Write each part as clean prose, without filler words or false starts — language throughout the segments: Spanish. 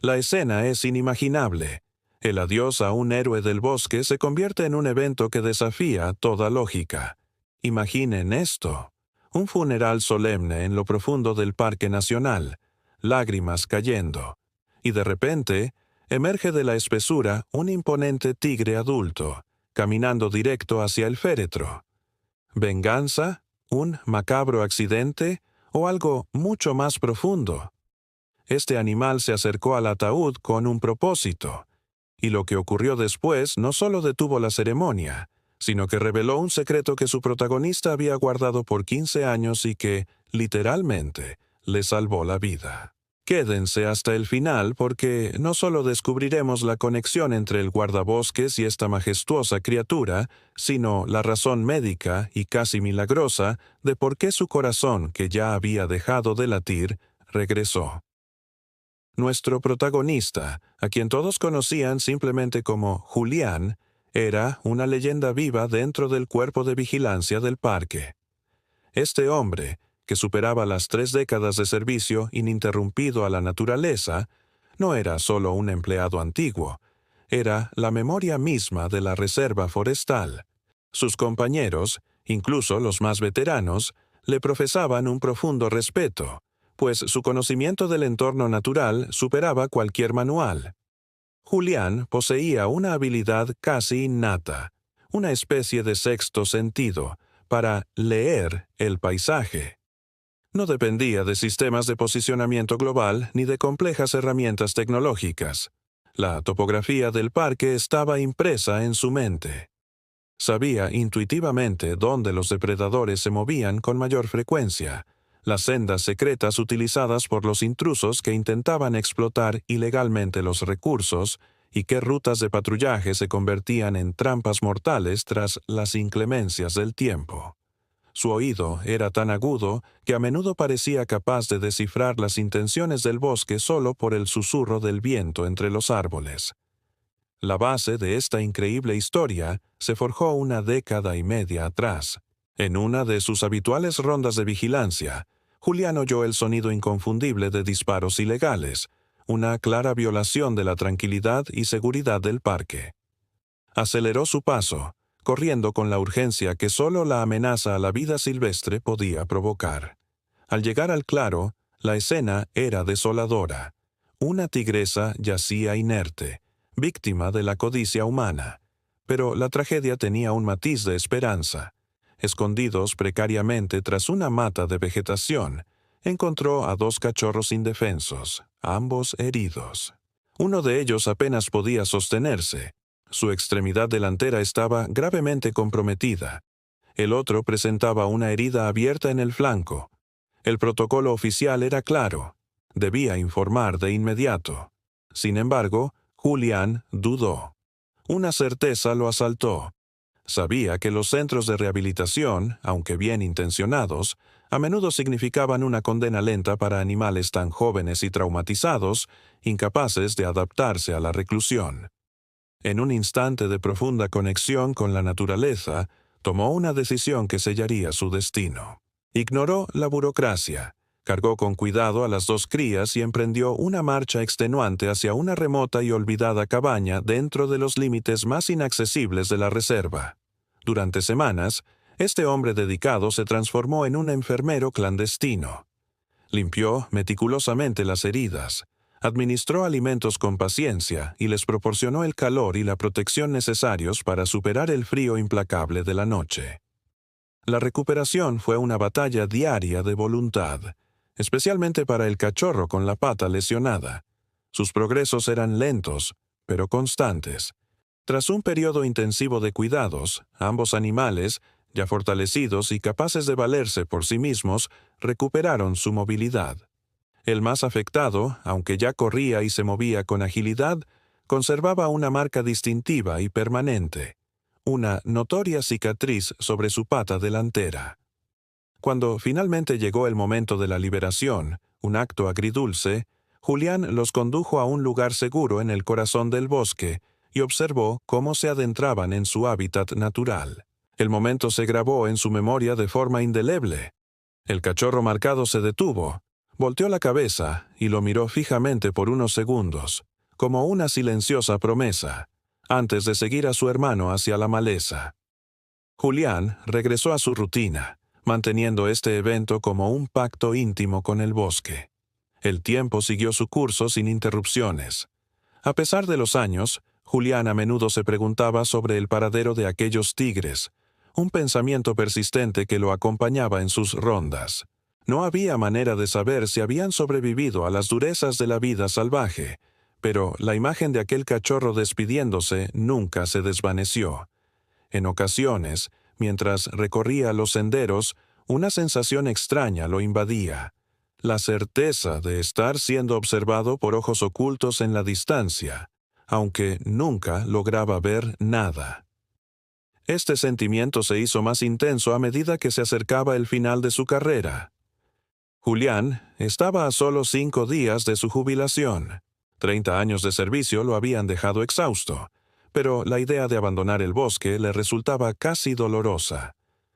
La escena es inimaginable. El adiós a un héroe del bosque se convierte en un evento que desafía toda lógica. Imaginen esto: un funeral solemne en lo profundo del Parque Nacional, lágrimas cayendo, y de repente emerge de la espesura un imponente tigre adulto, caminando directo hacia el féretro. ¿Venganza? ¿Un macabro accidente? ¿O algo mucho más profundo? Este animal se acercó al ataúd con un propósito, y lo que ocurrió después no solo detuvo la ceremonia, sino que reveló un secreto que su protagonista había guardado por 15 años y que, literalmente, le salvó la vida. Quédense hasta el final porque no solo descubriremos la conexión entre el guardabosques y esta majestuosa criatura, sino la razón médica y casi milagrosa de por qué su corazón, que ya había dejado de latir, regresó. Nuestro protagonista, a quien todos conocían simplemente como Julián, era una leyenda viva dentro del cuerpo de vigilancia del parque. Este hombre, que superaba las 3 décadas de servicio ininterrumpido a la naturaleza, no era solo un empleado antiguo, era la memoria misma de la reserva forestal. Sus compañeros, incluso los más veteranos, le profesaban un profundo respeto, pues su conocimiento del entorno natural superaba cualquier manual. Julián poseía una habilidad casi innata, una especie de sexto sentido, para leer el paisaje. No dependía de sistemas de posicionamiento global ni de complejas herramientas tecnológicas. La topografía del parque estaba impresa en su mente. Sabía intuitivamente dónde los depredadores se movían con mayor frecuencia, las sendas secretas utilizadas por los intrusos que intentaban explotar ilegalmente los recursos y qué rutas de patrullaje se convertían en trampas mortales tras las inclemencias del tiempo. Su oído era tan agudo que a menudo parecía capaz de descifrar las intenciones del bosque solo por el susurro del viento entre los árboles. La base de esta increíble historia se forjó una década y media atrás. En una de sus habituales rondas de vigilancia, Julián oyó el sonido inconfundible de disparos ilegales, una clara violación de la tranquilidad y seguridad del parque. Aceleró su paso, corriendo con la urgencia que solo la amenaza a la vida silvestre podía provocar. Al llegar al claro, la escena era desoladora. Una tigresa yacía inerte, víctima de la codicia humana. Pero la tragedia tenía un matiz de esperanza. Escondidos precariamente tras una mata de vegetación, encontró a 2 cachorros indefensos, ambos heridos. Uno de ellos apenas podía sostenerse. Su extremidad delantera estaba gravemente comprometida. El otro presentaba una herida abierta en el flanco. El protocolo oficial era claro. Debía informar de inmediato. Sin embargo, Julián dudó. Una certeza lo asaltó. Sabía que los centros de rehabilitación, aunque bien intencionados, a menudo significaban una condena lenta para animales tan jóvenes y traumatizados, incapaces de adaptarse a la reclusión. En un instante de profunda conexión con la naturaleza, tomó una decisión que sellaría su destino. Ignoró la burocracia, cargó con cuidado a las 2 crías y emprendió una marcha extenuante hacia una remota y olvidada cabaña dentro de los límites más inaccesibles de la reserva. Durante semanas, este hombre dedicado se transformó en un enfermero clandestino. Limpió meticulosamente las heridas, administró alimentos con paciencia y les proporcionó el calor y la protección necesarios para superar el frío implacable de la noche. La recuperación fue una batalla diaria de voluntad, especialmente para el cachorro con la pata lesionada. Sus progresos eran lentos, pero constantes. Tras un periodo intensivo de cuidados, ambos animales, ya fortalecidos y capaces de valerse por sí mismos, recuperaron su movilidad. El más afectado, aunque ya corría y se movía con agilidad, conservaba una marca distintiva y permanente, una notoria cicatriz sobre su pata delantera. Cuando finalmente llegó el momento de la liberación, un acto agridulce, Julián los condujo a un lugar seguro en el corazón del bosque y observó cómo se adentraban en su hábitat natural. El momento se grabó en su memoria de forma indeleble. El cachorro marcado se detuvo, Volteó la cabeza y lo miró fijamente por unos segundos, como una silenciosa promesa, antes de seguir a su hermano hacia la maleza. Julián regresó a su rutina, manteniendo este evento como un pacto íntimo con el bosque. El tiempo siguió su curso sin interrupciones. A pesar de los años, Julián a menudo se preguntaba sobre el paradero de aquellos tigres, un pensamiento persistente que lo acompañaba en sus rondas. No había manera de saber si habían sobrevivido a las durezas de la vida salvaje, pero la imagen de aquel cachorro despidiéndose nunca se desvaneció. En ocasiones, mientras recorría los senderos, una sensación extraña lo invadía, la certeza de estar siendo observado por ojos ocultos en la distancia, aunque nunca lograba ver nada. Este sentimiento se hizo más intenso a medida que se acercaba el final de su carrera. Julián estaba a solo 5 días de su jubilación. 30 años de servicio lo habían dejado exhausto, pero la idea de abandonar el bosque le resultaba casi dolorosa.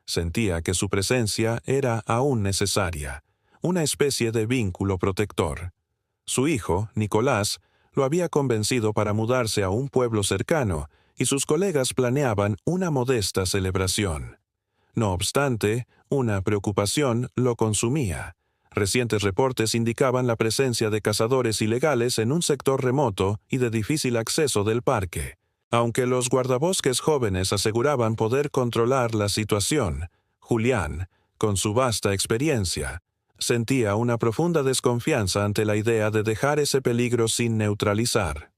Sentía que su presencia era aún necesaria, una especie de vínculo protector. Su hijo, Nicolás, lo había convencido para mudarse a un pueblo cercano, y sus colegas planeaban una modesta celebración. No obstante, una preocupación lo consumía. Recientes reportes indicaban la presencia de cazadores ilegales en un sector remoto y de difícil acceso del parque. Aunque los guardabosques jóvenes aseguraban poder controlar la situación, Julián, con su vasta experiencia, sentía una profunda desconfianza ante la idea de dejar ese peligro sin neutralizar.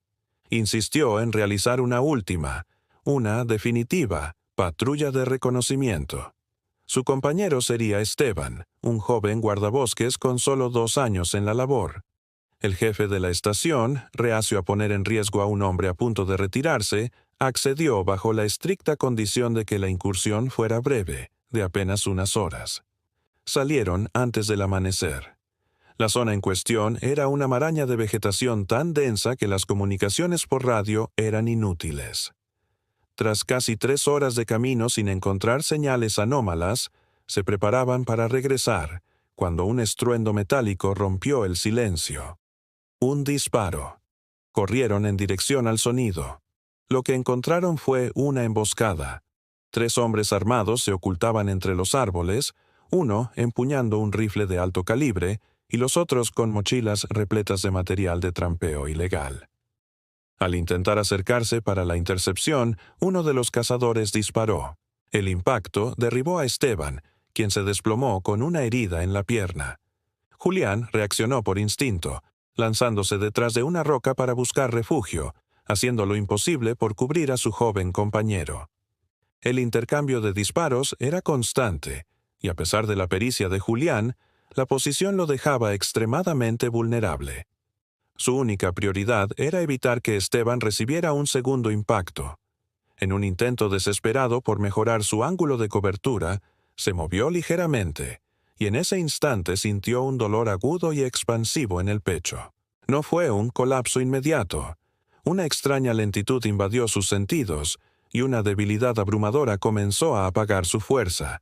Insistió en realizar una definitiva, patrulla de reconocimiento. Su compañero sería Esteban, un joven guardabosques con solo 2 años en la labor. El jefe de la estación, reacio a poner en riesgo a un hombre a punto de retirarse, accedió bajo la estricta condición de que la incursión fuera breve, de apenas unas horas. Salieron antes del amanecer. La zona en cuestión era una maraña de vegetación tan densa que las comunicaciones por radio eran inútiles. Tras casi 3 horas de camino sin encontrar señales anómalas, se preparaban para regresar, cuando un estruendo metálico rompió el silencio. Un disparo. Corrieron en dirección al sonido. Lo que encontraron fue una emboscada. 3 hombres armados se ocultaban entre los árboles, uno empuñando un rifle de alto calibre y los otros con mochilas repletas de material de trampeo ilegal. Al intentar acercarse para la intercepción, uno de los cazadores disparó. El impacto derribó a Esteban, quien se desplomó con una herida en la pierna. Julián reaccionó por instinto, lanzándose detrás de una roca para buscar refugio, haciendo lo imposible por cubrir a su joven compañero. El intercambio de disparos era constante, y a pesar de la pericia de Julián, la posición lo dejaba extremadamente vulnerable. Su única prioridad era evitar que Esteban recibiera un segundo impacto. En un intento desesperado por mejorar su ángulo de cobertura, se movió ligeramente, y en ese instante sintió un dolor agudo y expansivo en el pecho. No fue un colapso inmediato. Una extraña lentitud invadió sus sentidos, y una debilidad abrumadora comenzó a apagar su fuerza.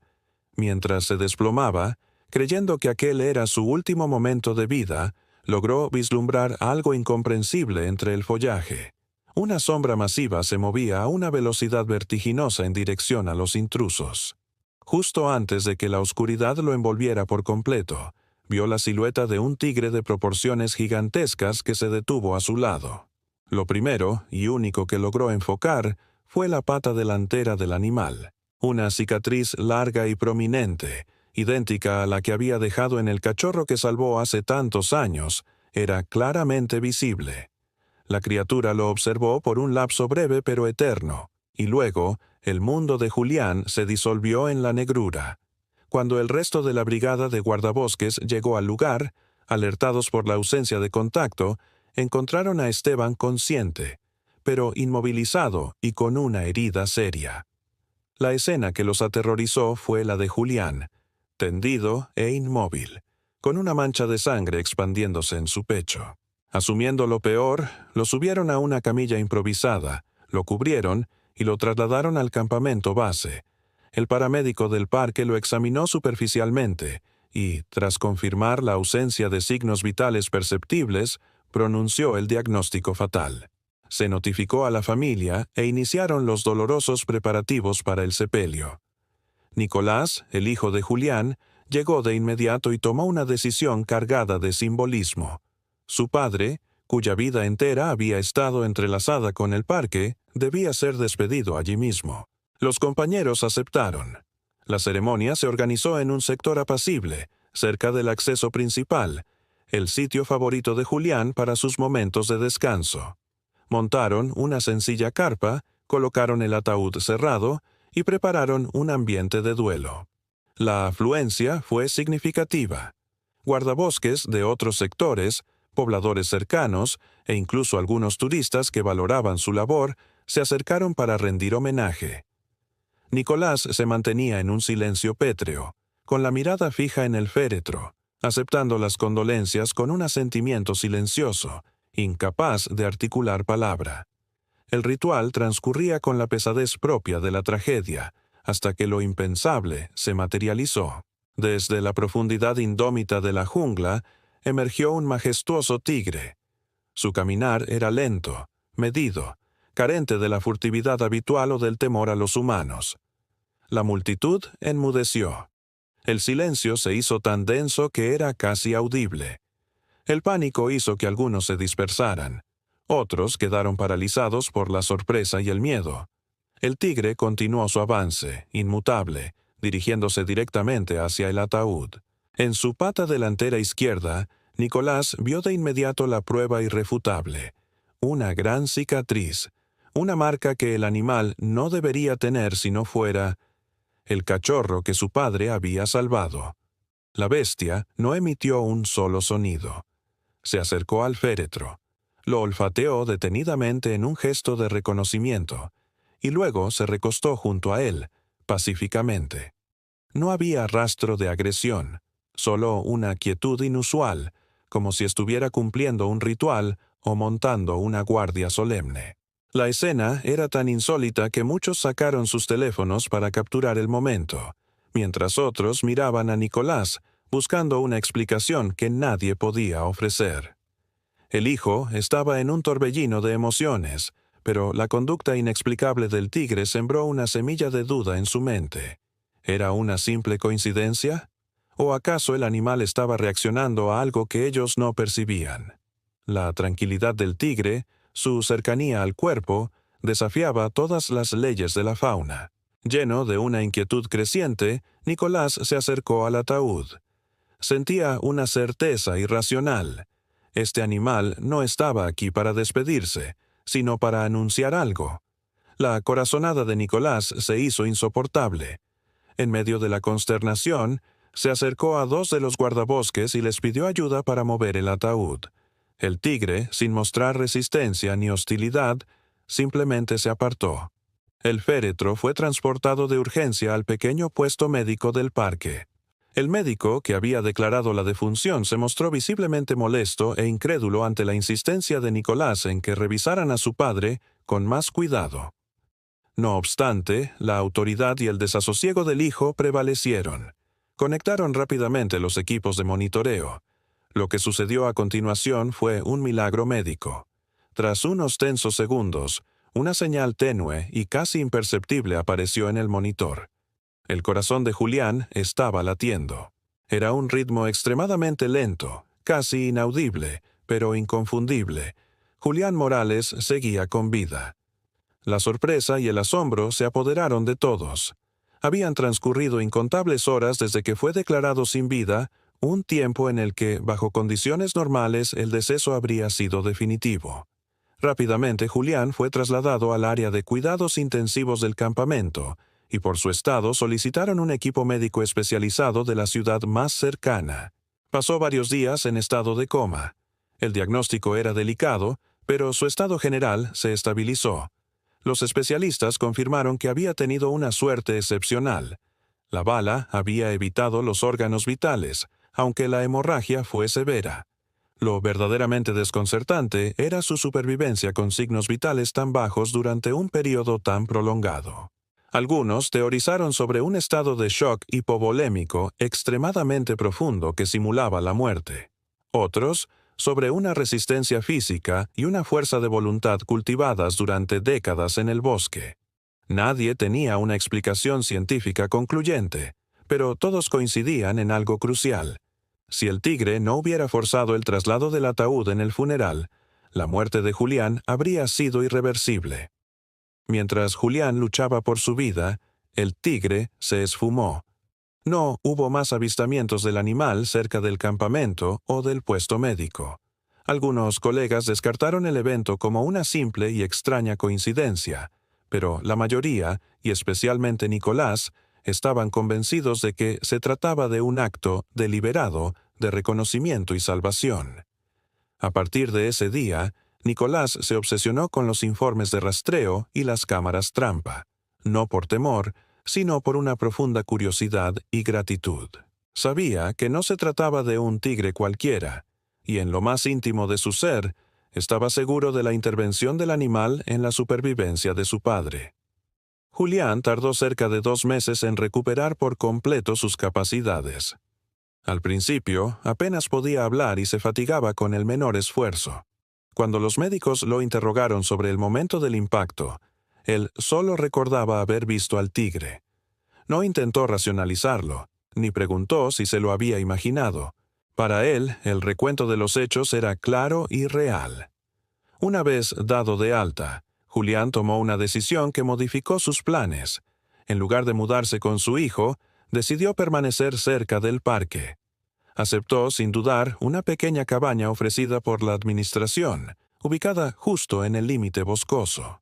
Mientras se desplomaba, creyendo que aquel era su último momento de vida, logró vislumbrar algo incomprensible entre el follaje. Una sombra masiva se movía a una velocidad vertiginosa en dirección a los intrusos. Justo antes de que la oscuridad lo envolviera por completo, vio la silueta de un tigre de proporciones gigantescas que se detuvo a su lado. Lo primero y único que logró enfocar fue la pata delantera del animal, una cicatriz larga y prominente, idéntica a la que había dejado en el cachorro que salvó hace tantos años, era claramente visible. La criatura lo observó por un lapso breve pero eterno, y luego el mundo de Julián se disolvió en la negrura. Cuando el resto de la brigada de guardabosques llegó al lugar, alertados por la ausencia de contacto, encontraron a Esteban consciente, pero inmovilizado y con una herida seria. La escena que los aterrorizó fue la de Julián, tendido e inmóvil, con una mancha de sangre expandiéndose en su pecho. Asumiendo lo peor, lo subieron a una camilla improvisada, lo cubrieron y lo trasladaron al campamento base. El paramédico del parque lo examinó superficialmente y, tras confirmar la ausencia de signos vitales perceptibles, pronunció el diagnóstico fatal. Se notificó a la familia e iniciaron los dolorosos preparativos para el sepelio. Nicolás, el hijo de Julián, llegó de inmediato y tomó una decisión cargada de simbolismo. Su padre, cuya vida entera había estado entrelazada con el parque, debía ser despedido allí mismo. Los compañeros aceptaron. La ceremonia se organizó en un sector apacible, cerca del acceso principal, el sitio favorito de Julián para sus momentos de descanso. Montaron una sencilla carpa, colocaron el ataúd cerrado y prepararon un ambiente de duelo. La afluencia fue significativa. Guardabosques de otros sectores, pobladores cercanos e incluso algunos turistas que valoraban su labor se acercaron para rendir homenaje. Nicolás se mantenía en un silencio pétreo, con la mirada fija en el féretro, aceptando las condolencias con un asentimiento silencioso, incapaz de articular palabra. El ritual transcurría con la pesadez propia de la tragedia, hasta que lo impensable se materializó. Desde la profundidad indómita de la jungla, emergió un majestuoso tigre. Su caminar era lento, medido, carente de la furtividad habitual o del temor a los humanos. La multitud enmudeció. El silencio se hizo tan denso que era casi audible. El pánico hizo que algunos se dispersaran. Otros quedaron paralizados por la sorpresa y el miedo. El tigre continuó su avance, inmutable, dirigiéndose directamente hacia el ataúd. En su pata delantera izquierda, Nicolás vio de inmediato la prueba irrefutable: una gran cicatriz, una marca que el animal no debería tener si no fuera el cachorro que su padre había salvado. La bestia no emitió un solo sonido. Se acercó al féretro. Lo olfateó detenidamente en un gesto de reconocimiento, y luego se recostó junto a él, pacíficamente. No había rastro de agresión, solo una quietud inusual, como si estuviera cumpliendo un ritual o montando una guardia solemne. La escena era tan insólita que muchos sacaron sus teléfonos para capturar el momento, mientras otros miraban a Nicolás, buscando una explicación que nadie podía ofrecer. El hijo estaba en un torbellino de emociones, pero la conducta inexplicable del tigre sembró una semilla de duda en su mente. ¿Era una simple coincidencia? ¿O acaso el animal estaba reaccionando a algo que ellos no percibían? La tranquilidad del tigre, su cercanía al cuerpo, desafiaba todas las leyes de la fauna. Lleno de una inquietud creciente, Nicolás se acercó al ataúd. Sentía una certeza irracional. Este animal no estaba aquí para despedirse, sino para anunciar algo. La corazonada de Nicolás se hizo insoportable. En medio de la consternación, se acercó a dos de los guardabosques y les pidió ayuda para mover el ataúd. El tigre, sin mostrar resistencia ni hostilidad, simplemente se apartó. El féretro fue transportado de urgencia al pequeño puesto médico del parque. El médico, que había declarado la defunción, se mostró visiblemente molesto e incrédulo ante la insistencia de Nicolás en que revisaran a su padre con más cuidado. No obstante, la autoridad y el desasosiego del hijo prevalecieron. Conectaron rápidamente los equipos de monitoreo. Lo que sucedió a continuación fue un milagro médico. Tras unos tensos segundos, una señal tenue y casi imperceptible apareció en el monitor. El corazón de Julián estaba latiendo. Era un ritmo extremadamente lento, casi inaudible, pero inconfundible. Julián Morales seguía con vida. La sorpresa y el asombro se apoderaron de todos. Habían transcurrido incontables horas desde que fue declarado sin vida, un tiempo en el que, bajo condiciones normales, el deceso habría sido definitivo. Rápidamente, Julián fue trasladado al área de cuidados intensivos del campamento, y por su estado solicitaron un equipo médico especializado de la ciudad más cercana. Pasó varios días en estado de coma. El diagnóstico era delicado, pero su estado general se estabilizó. Los especialistas confirmaron que había tenido una suerte excepcional. La bala había evitado los órganos vitales, aunque la hemorragia fue severa. Lo verdaderamente desconcertante era su supervivencia con signos vitales tan bajos durante un periodo tan prolongado. Algunos teorizaron sobre un estado de shock hipovolémico extremadamente profundo que simulaba la muerte. Otros, sobre una resistencia física y una fuerza de voluntad cultivadas durante décadas en el bosque. Nadie tenía una explicación científica concluyente, pero todos coincidían en algo crucial. Si el tigre no hubiera forzado el traslado del ataúd en el funeral, la muerte de Julián habría sido irreversible. Mientras Julián luchaba por su vida, el tigre se esfumó. No hubo más avistamientos del animal cerca del campamento o del puesto médico. Algunos colegas descartaron el evento como una simple y extraña coincidencia, pero la mayoría, y especialmente Nicolás, estaban convencidos de que se trataba de un acto deliberado de reconocimiento y salvación. A partir de ese día, Nicolás se obsesionó con los informes de rastreo y las cámaras trampa, no por temor, sino por una profunda curiosidad y gratitud. Sabía que no se trataba de un tigre cualquiera, y en lo más íntimo de su ser, estaba seguro de la intervención del animal en la supervivencia de su padre. Julián tardó cerca de 2 meses en recuperar por completo sus capacidades. Al principio, apenas podía hablar y se fatigaba con el menor esfuerzo. Cuando los médicos lo interrogaron sobre el momento del impacto, él solo recordaba haber visto al tigre. No intentó racionalizarlo, ni preguntó si se lo había imaginado. Para él, el recuento de los hechos era claro y real. Una vez dado de alta, Julián tomó una decisión que modificó sus planes. En lugar de mudarse con su hijo, decidió permanecer cerca del parque. Aceptó, sin dudar, una pequeña cabaña ofrecida por la administración, ubicada justo en el límite boscoso.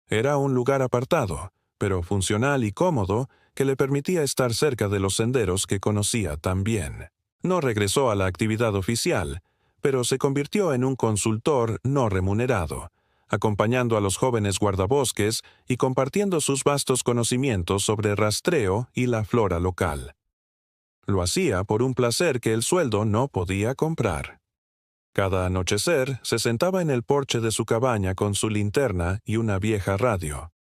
Era un lugar apartado, pero funcional y cómodo, que le permitía estar cerca de los senderos que conocía tan bien. No regresó a la actividad oficial, pero se convirtió en un consultor no remunerado, acompañando a los jóvenes guardabosques y compartiendo sus vastos conocimientos sobre rastreo y la flora local. Lo hacía por un placer que el sueldo no podía comprar. Cada anochecer se sentaba en el porche de su cabaña con su linterna y una vieja radio.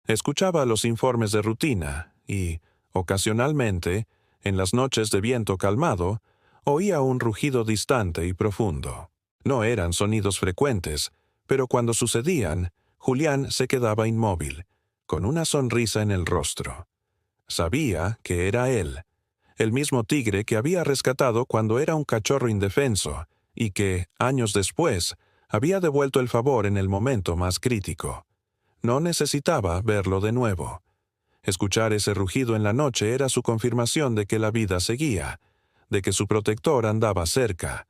Escuchaba los informes de rutina y, ocasionalmente, en las noches de viento calmado, oía un rugido distante y profundo. No eran sonidos frecuentes, pero cuando sucedían, Julián se quedaba inmóvil, con una sonrisa en el rostro. Sabía que era él, el mismo tigre que había rescatado cuando era un cachorro indefenso y que, años después, había devuelto el favor en el momento más crítico. No necesitaba verlo de nuevo. Escuchar ese rugido en la noche era su confirmación de que la vida seguía, de que su protector andaba cerca.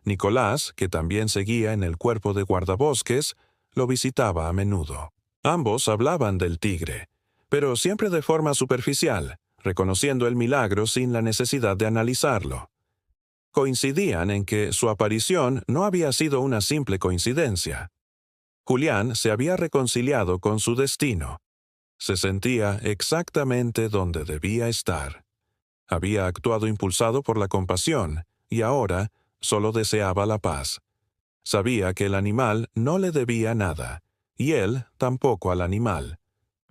Nicolás, que también seguía en el cuerpo de guardabosques, lo visitaba a menudo. Ambos hablaban del tigre, pero siempre de forma superficial, reconociendo el milagro sin la necesidad de analizarlo. Coincidían en que su aparición no había sido una simple coincidencia. Julián se había reconciliado con su destino. Se sentía exactamente donde debía estar. Había actuado impulsado por la compasión, y ahora solo deseaba la paz. Sabía que el animal no le debía nada, y él tampoco al animal.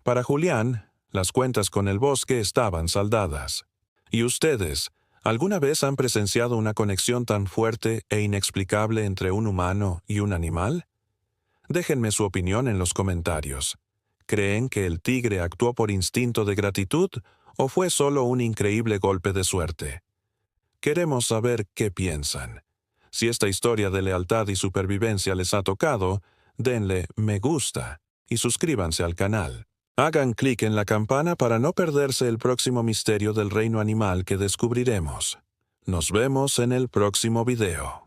Para Julián, las cuentas con el bosque estaban saldadas. ¿Y ustedes, alguna vez han presenciado una conexión tan fuerte e inexplicable entre un humano y un animal? Déjenme su opinión en los comentarios. ¿Creen que el tigre actuó por instinto de gratitud o fue solo un increíble golpe de suerte? Queremos saber qué piensan. Si esta historia de lealtad y supervivencia les ha tocado, denle me gusta y suscríbanse al canal. Hagan clic en la campana para no perderse el próximo misterio del reino animal que descubriremos. Nos vemos en el próximo video.